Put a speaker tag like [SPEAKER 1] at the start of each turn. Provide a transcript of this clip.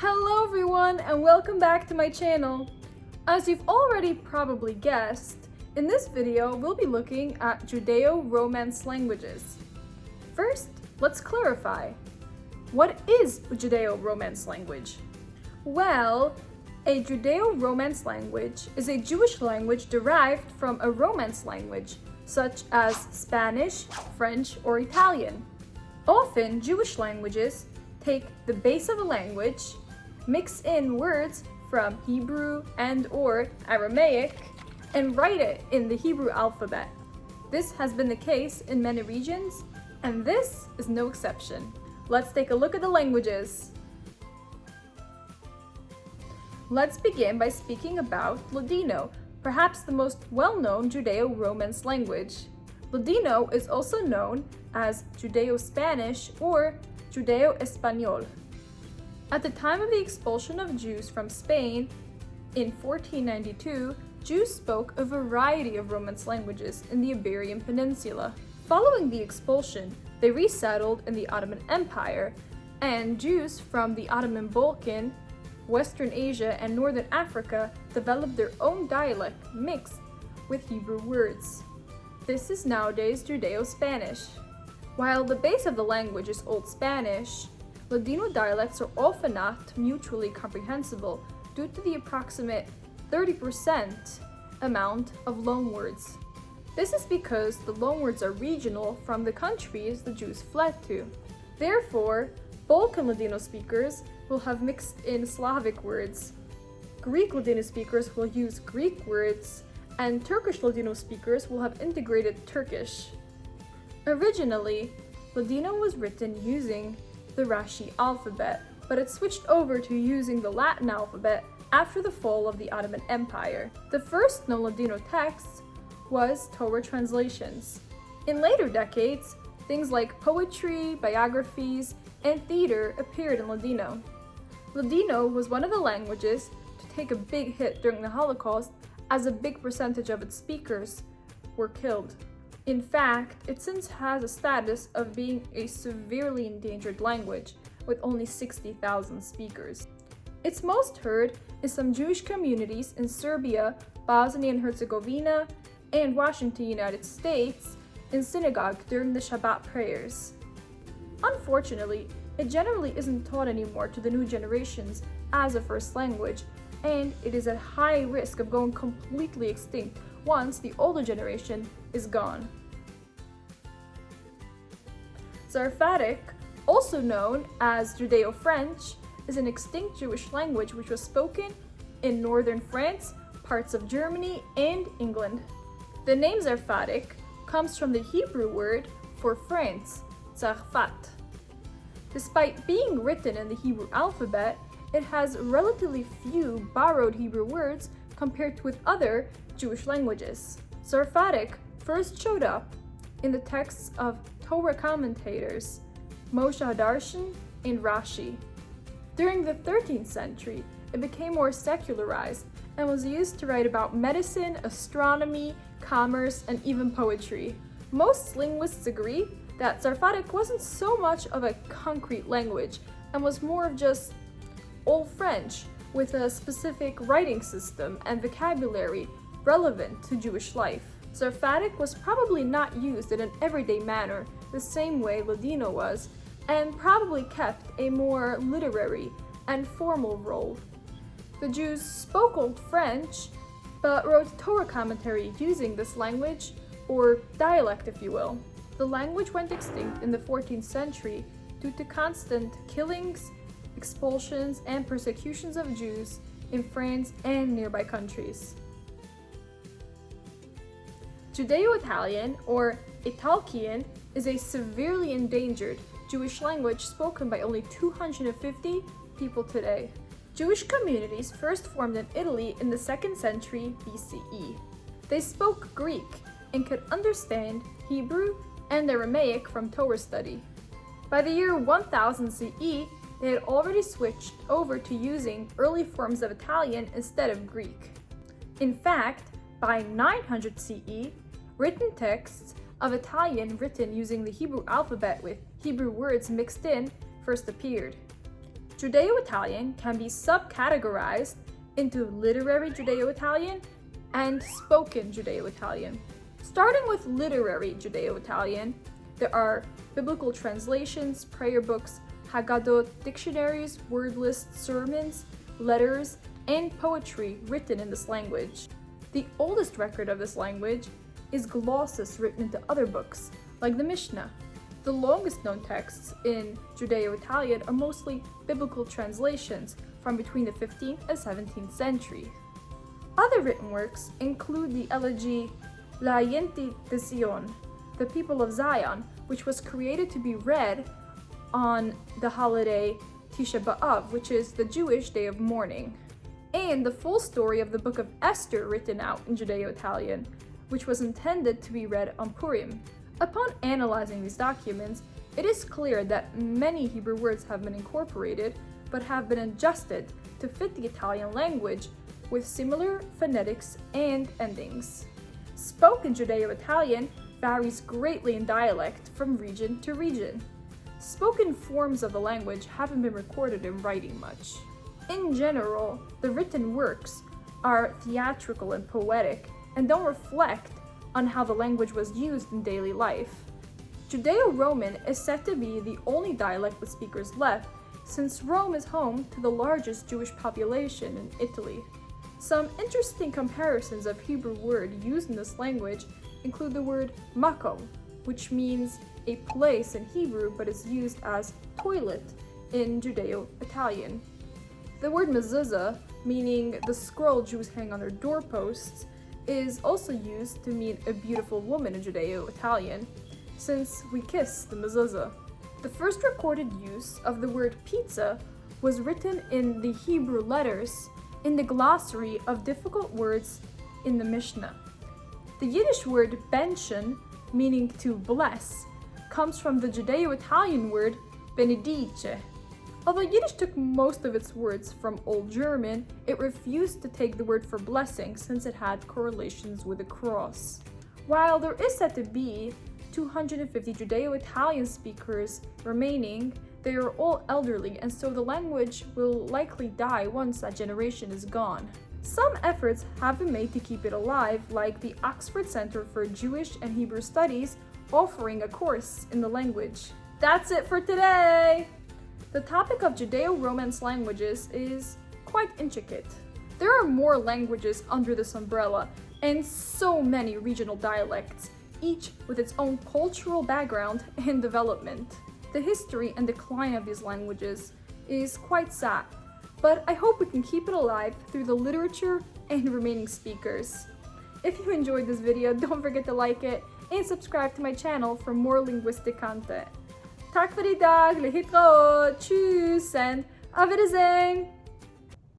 [SPEAKER 1] Hello everyone and welcome back to my channel. As you've already probably guessed, in this video we'll be looking at Judeo-Romance languages. First, let's clarify. What is a Judeo-Romance language? Well, a Judeo-Romance language is a Jewish language derived from a Romance language, such as Spanish, French, or Italian. Often, Jewish languages take the base of a language, mix in words from Hebrew and/or Aramaic, and write it in the Hebrew alphabet. This has been the case in many regions, and this is no exception. Let's take a look at the languages. Let's begin by speaking about Ladino, perhaps the most well-known Judeo-Romance language. Ladino is also known as Judeo-Spanish or Judeo-Espanol. At the time of the expulsion of Jews from Spain in 1492, Jews spoke a variety of Romance languages in the Iberian Peninsula. Following the expulsion, they resettled in the Ottoman Empire, and Jews from the Ottoman Balkan, Western Asia, and Northern Africa developed their own dialect mixed with Hebrew words. This is nowadays Judeo-Spanish. While the base of the language is Old Spanish, Ladino dialects are often not mutually comprehensible due to the approximate 30% amount of loanwords. This is because the loanwords are regional from the countries the Jews fled to. Therefore, Balkan Ladino speakers will have mixed in Slavic words, Greek Ladino speakers will use Greek words, and Turkish Ladino speakers will have integrated Turkish. Originally, Ladino was written using the Rashi alphabet, but it switched over to using the Latin alphabet after the fall of the Ottoman Empire. The first known Ladino text was Torah translations. In later decades, things like poetry, biographies, and theater appeared in Ladino. Ladino was one of the languages to take a big hit during the Holocaust, as a big percentage of its speakers were killed. In fact, it since has a status of being a severely endangered language, with only 60,000 speakers. It's most heard in some Jewish communities in Serbia, Bosnia and Herzegovina, and Washington, United States, in synagogue during the Shabbat prayers. Unfortunately, it generally isn't taught anymore to the new generations as a first language, and it is at high risk of going completely extinct once the older generation is gone. Zarphatic, also known as Judeo-French, is an extinct Jewish language which was spoken in northern France, parts of Germany, and England. The name Zarphatic comes from the Hebrew word for France, Zarphat. Despite being written in the Hebrew alphabet, it has relatively few borrowed Hebrew words compared with other Jewish languages. Zarphatic first showed up in the texts of Torah commentators Moshe Hadarshan and Rashi. During the 13th century, it became more secularized and was used to write about medicine, astronomy, commerce, and even poetry. Most linguists agree that Zarphatic wasn't so much of a concrete language and was more of just Old French with a specific writing system and vocabulary relevant to Jewish life. Zarphatic was probably not used in an everyday manner the same way Ladino was, and probably kept a more literary and formal role. The Jews spoke Old French, but wrote Torah commentary using this language, or dialect if you will. The language went extinct in the 14th century due to constant killings, expulsions, and persecutions of Jews in France and nearby countries. Judeo Italian, or Italkian, is a severely endangered Jewish language spoken by only 250 people today. Jewish communities first formed in Italy in the 2nd century BCE. They spoke Greek and could understand Hebrew and Aramaic from Torah study. By the year 1000 CE, they had already switched over to using early forms of Italian instead of Greek. In fact, by 900 CE, written texts of Italian written using the Hebrew alphabet with Hebrew words mixed in first appeared. Judeo-Italian can be subcategorized into literary Judeo-Italian and spoken Judeo-Italian. Starting with literary Judeo-Italian, there are biblical translations, prayer books, Haggadot, dictionaries, word lists, sermons, letters, and poetry written in this language. The oldest record of this language is glosses written into other books, like the Mishnah. The longest known texts in Judeo-Italian are mostly biblical translations from between the 15th and 17th century. Other written works include the elegy La Gente de Sion, the people of Zion, which was created to be read on the holiday Tisha B'Av, which is the Jewish day of mourning, and the full story of the book of Esther written out in Judeo-Italian, which was intended to be read on Purim. Upon analyzing these documents, it is clear that many Hebrew words have been incorporated, but have been adjusted to fit the Italian language with similar phonetics and endings. Spoken Judeo-Italian varies greatly in dialect from region to region. Spoken forms of the language haven't been recorded in writing much. In general, the written works are theatrical and poetic and don't reflect on how the language was used in daily life. Judeo-Roman is said to be the only dialect with speakers left, since Rome is home to the largest Jewish population in Italy. Some interesting comparisons of Hebrew word used in this language include the word makom, which means a place in Hebrew but is used as toilet in Judeo-Italian. The word mezuzah, meaning the scroll Jews hang on their doorposts, is also used to mean a beautiful woman in Judeo-Italian, since we kiss the mezuzah. The first recorded use of the word pizza was written in the Hebrew letters in the glossary of difficult words in the Mishnah. The Yiddish word benschen, meaning to bless, comes from the Judeo-Italian word benedice. Although Yiddish took most of its words from Old German, it refused to take the word for blessing since it had correlations with the cross. While there is said to be 250 Judeo-Italian speakers remaining, they are all elderly, and so the language will likely die once that generation is gone. Some efforts have been made to keep it alive, like the Oxford Center for Jewish and Hebrew Studies offering a course in the language. That's it for today! The topic of Judeo-Romance languages is quite intricate. There are more languages under this umbrella, and so many regional dialects, each with its own cultural background and development. The history and decline of these languages is quite sad, but I hope we can keep it alive through the literature and remaining speakers. If you enjoyed this video, don't forget to like it and subscribe to my channel for more linguistic content. Tack för idag, להתראות, tschüss and auf Wiedersehen!